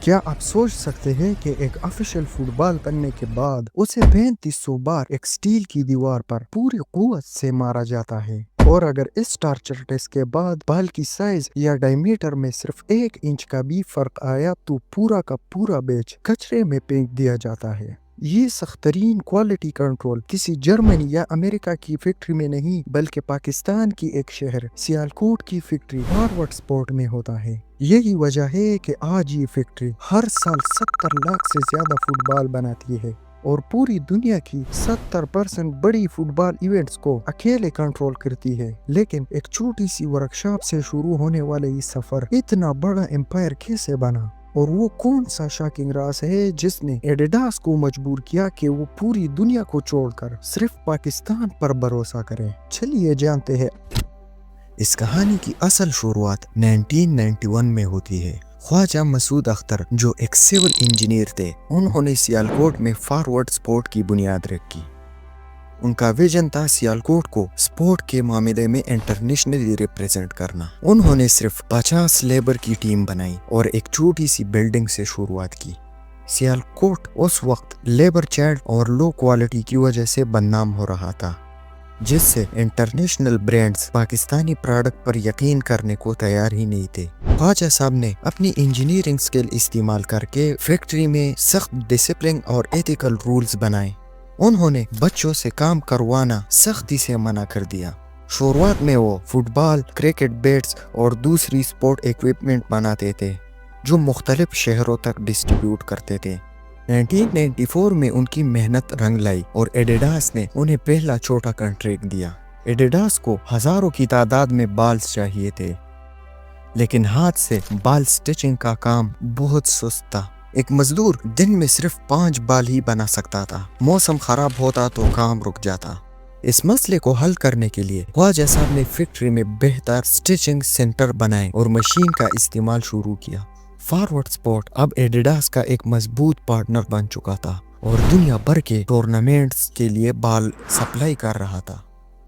क्या आप सोच सकते हैं कि एक ऑफिशियल फुटबॉल बनने के बाद उसे 3500 बार एक स्टील की दीवार पर पूरी कुव्वत से मारा जाता है, और अगर इस टार्चर टेस्ट के बाद बॉल की साइज या डायमीटर में सिर्फ 1 इंच का भी फर्क आया तो पूरा का पूरा बैच कचरे में फेंक दिया जाता है। ये सख्तरीन क्वालिटी कंट्रोल किसी जर्मनी या अमेरिका की फैक्ट्री में नहीं, बल्कि पाकिस्तान की एक शहर सियालकोट की फैक्ट्री फॉरवर्ड स्पोर्ट में होता है। यही वजह है कि आज ये फैक्ट्री हर साल 70 लाख से ज्यादा फुटबॉल बनाती है और पूरी दुनिया की 70% बड़ी फुटबॉल इवेंट्स को अकेले कंट्रोल करती है। लेकिन एक छोटी सी वर्कशॉप से शुरू होने वाले ये सफर इतना बड़ा एम्पायर कैसे बना, और वो कौन सा शॉकिंग राज है जिसने एडिडास को मजबूर किया कि वो पूरी दुनिया को छोड़कर सिर्फ पाकिस्तान पर भरोसा करे। चलिए जानते हैं। इस कहानी की असल शुरुआत 1991 में होती है। ख्वाजा मसूद अख्तर जो एक सिविल इंजीनियर थे, उन्होंने सियालकोट में फॉरवर्ड स्पोर्ट की बुनियाद रखी। उनका विजन था सियालकोट को स्पोर्ट के मामले में इंटरनेशनली रिप्रेजेंट करना। उन्होंने सिर्फ 50 लेबर की टीम बनाई और एक छोटी सी बिल्डिंग से शुरुआत की। सियालकोट उस वक्त लेबर चाइल्ड और लो क्वालिटी की वजह से बदनाम हो रहा था, जिससे इंटरनेशनल ब्रांड्स पाकिस्तानी प्रोडक्ट पर यकीन करने को तैयार ही नहीं थे। ख्वाजा साहब ने अपनी इंजीनियरिंग स्किल इस्तेमाल करके फैक्ट्री में सख्त डिसिप्लिन और एथिकल रूल्स बनाए। उन्होंने बच्चों से काम करवाना सख्ती से मना कर दिया। शुरुआत में वो फुटबॉल, क्रिकेट बैट्स और दूसरी स्पोर्ट इक्विपमेंट बनाते थे जो मुख्तलिफ शहरों तक डिस्ट्रीब्यूट करते थे। 1994 में उनकी मेहनत रंग लाई और एडिडास ने उन्हें पहला छोटा कॉन्ट्रैक्ट दिया। एडिडास को हजारों की तादाद में बाल्स चाहिए थे, लेकिन हाथ से बाल स्टिचिंग का काम बहुत सुस्त था। एक मजदूर दिन में सिर्फ 5 बाल ही बना सकता था। मौसम खराब होता तो काम रुक जाता। इस मसले को हल करने के लिए ख्वाजा साहब ने फैक्ट्री में बेहतर स्टिचिंग सेंटर बनाए और मशीन का इस्तेमाल शुरू किया। फॉरवर्ड स्पोर्ट अब एडिडास का एक मजबूत पार्टनर बन चुका था और दुनिया भर के टूर्नामेंट्स के लिए बाल सप्लाई कर रहा था।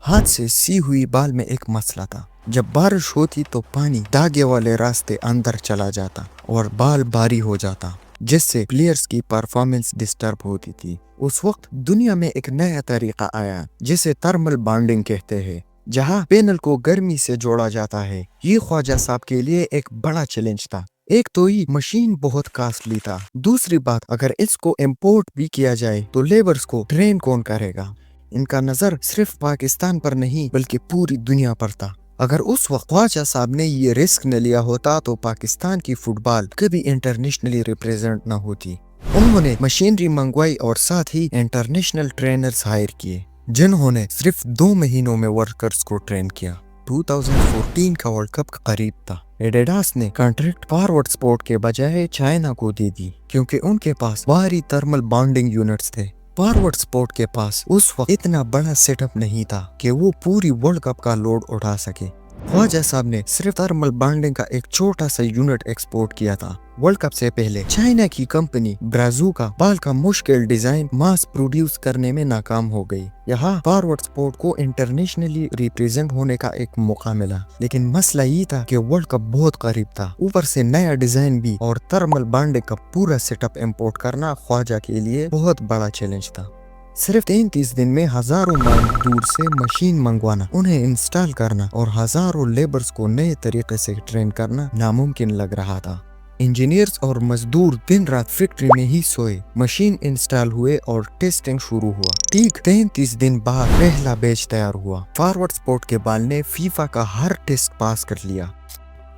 हाथ से सी हुई बाल में एक मसला था। जब बारिश होती तो पानी धागे वाले रास्ते अंदर चला जाता और बाल भारी हो जाता, जिससे प्लेयर्स की परफॉर्मेंस डिस्टर्ब होती थी। उस वक्त दुनिया में एक नया तरीका आया जिसे थर्मल बॉन्डिंग कहते हैं, जहां पैनल को गर्मी से जोड़ा जाता है। ये ख्वाजा साहब के लिए एक बड़ा चैलेंज था। एक तो ये मशीन बहुत कॉस्टली था, दूसरी बात अगर इसको इंपोर्ट भी किया जाए तो लेबर्स को ट्रेन कौन करेगा। इनका नजर सिर्फ पाकिस्तान पर नहीं बल्कि पूरी दुनिया पर था। अगर उस वक्त ख्वाजा साहब ने ये रिस्क न लिया होता तो पाकिस्तान की फुटबॉल कभी इंटरनेशनली रिप्रेजेंट न होती। उन्होंने मशीनरी मंगवाई और साथ ही इंटरनेशनल ट्रेनर्स हायर किए, जिन्होंने सिर्फ 2 महीनों में वर्कर्स को ट्रेन किया। 2014 का वर्ल्ड कप करीब था। एडिडास ने कॉन्ट्रैक्ट फॉरवर्ड स्पोर्ट के बजाय चाइना को दे दी, क्योंकि उनके पास भारी थर्मल बॉन्डिंग यूनिट्स थे। फॉरवर्ड स्पोर्ट के पास उस वक्त इतना बड़ा सेटअप नहीं था कि वो पूरी वर्ल्ड कप का लोड उठा सके। ख्वाजा साहब ने सिर्फ थर्मल बॉन्डिंग का एक छोटा सा यूनिट एक्सपोर्ट किया था। वर्ल्ड कप से पहले चाइना की कंपनी ब्राज़ूका बाल का मुश्किल डिजाइन मास प्रोड्यूस करने में नाकाम हो गई। यहाँ फॉरवर्ड स्पोर्ट को इंटरनेशनली रिप्रेजेंट होने का एक मौका मिला, लेकिन मसला ये था कि वर्ल्ड कप बहुत करीब था। ऊपर से नया डिजाइन भी और थर्मल बॉन्डिंग का पूरा सेटअप इंपोर्ट करना ख्वाजा के लिए बहुत बड़ा चैलेंज था। सिर्फ 33 दिन में हजारों माइल दूर से मशीन मंगवाना, उन्हें इंस्टॉल करना और हजारों लेबर्स को नए तरीके से ट्रेन करना नामुमकिन लग रहा था। इंजीनियर्स और मजदूर दिन रात फैक्ट्री में ही सोए। मशीन इंस्टॉल हुए और टेस्टिंग शुरू हुआ। ठीक 33 दिन बाद पहला बैच तैयार हुआ। फॉरवर्ड स्पोर्ट के बाल ने फीफा का हर टेस्ट पास कर लिया।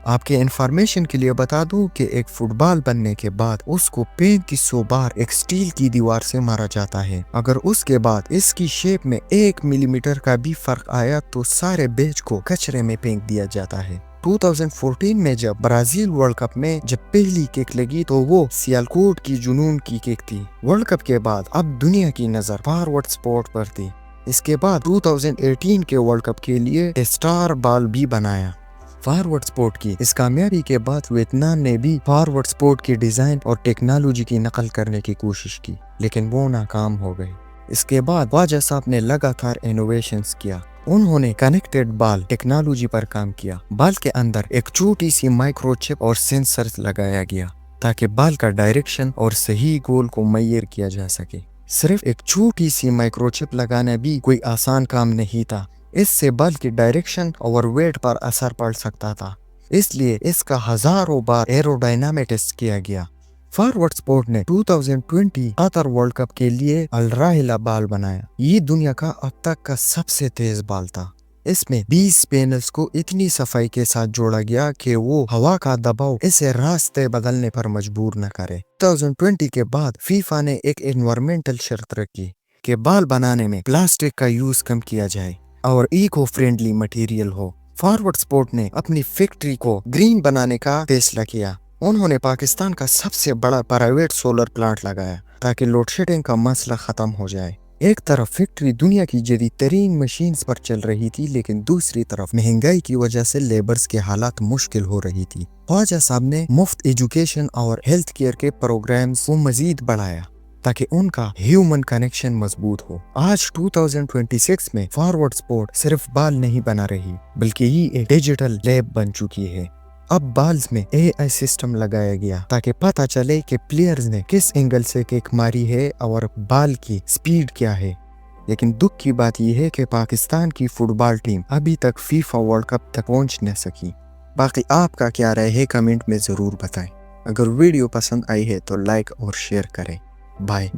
आपके इंफॉर्मेशन के लिए बता दूं कि एक फुटबॉल बनने के बाद उसको 3500 बार एक स्टील की दीवार से मारा जाता है। अगर उसके बाद इसकी शेप में 1 मिलीमीटर का भी फर्क आया तो सारे बैच को कचरे में फेंक दिया जाता है। 2014 में जब ब्राजील वर्ल्ड कप में जब पहली किक लगी तो वो सियालकोट की जुनून की किक थी। वर्ल्ड कप के बाद अब दुनिया की नजर फॉरवर्ड स्पोर्ट पर थी। इसके बाद 2018 के वर्ल्ड कप के लिए स्टार बॉल भी बनाया। फॉरवर्ड स्पोर्ट की इस कामयाबी के बाद वियतनाम ने भी फॉरवर्ड स्पोर्ट की डिजाइन और टेक्नोलॉजी की नकल करने की कोशिश की, लेकिन वो नाकाम हो गई। इसके बाद ख्वाजा साहब ने लगातार इनोवेशंस किया। उन्होंने कनेक्टेड बाल टेक्नोलॉजी पर काम किया। बाल के अंदर एक छोटी सी माइक्रोचिप और सेंसर्स लगाया गया ताकि बाल का डायरेक्शन और सही गोल को मुय्यर किया जा सके। सिर्फ एक छोटी सी माइक्रोचिप लगाना भी कोई आसान काम नहीं था। इससे बाल की डायरेक्शन और वेट पर असर पड़ सकता था, इसलिए इसका हजारों बार एरोडायनामिक टेस्ट किया गया। फॉरवर्ड स्पोर्ट ने 2020 कतर वर्ल्ड कप के लिए अल-राहिला बाल बनाया। ये दुनिया का अब तक का सबसे तेज बाल था। इसमें 20 पैनल्स को इतनी सफाई के साथ जोड़ा गया कि वो हवा का दबाव इसे रास्ते बदलने पर मजबूर न करे। 2020 के बाद फीफा ने एक एनवायरमेंटल शर्त रखी कि बाल बनाने में प्लास्टिक का यूज कम किया जाए और इको फ्रेंडली मटेरियल हो। फॉरवर्ड स्पोर्ट ने अपनी फैक्ट्री को ग्रीन बनाने का फैसला किया। उन्होंने पाकिस्तान का सबसे बड़ा प्राइवेट सोलर प्लांट लगाया ताकि लोड शेडिंग का मसला खत्म हो जाए। एक तरफ फैक्ट्री दुनिया की जदीद तरीन मशीन्स पर चल रही थी, लेकिन दूसरी तरफ महंगाई की वजह से लेबर्स के हालात मुश्किल हो रही थी। ख्वाजा साहब ने मुफ्त एजुकेशन और हेल्थ केयर के प्रोग्राम्स को मजीद बढ़ाया ताकि उनका ह्यूमन कनेक्शन मजबूत हो। आज 2026 में फॉरवर्ड स्पोर्ट सिर्फ बाल नहीं बना रही, बल्कि ये एक डिजिटल लैब बन चुकी है। अब बाल्स में AI सिस्टम लगाया गया ताकि पता चले कि प्लेयर्स ने किस एंगल से किक मारी है और बाल की स्पीड क्या है। लेकिन दुख की बात यह है कि पाकिस्तान की फुटबॉल टीम अभी तक फीफा वर्ल्ड कप तक पहुंच न सकी। बाकी आपका क्या राय है कमेंट में ज़रूर बताएं। अगर वीडियो पसंद आई है तो लाइक और शेयर करें। बाय।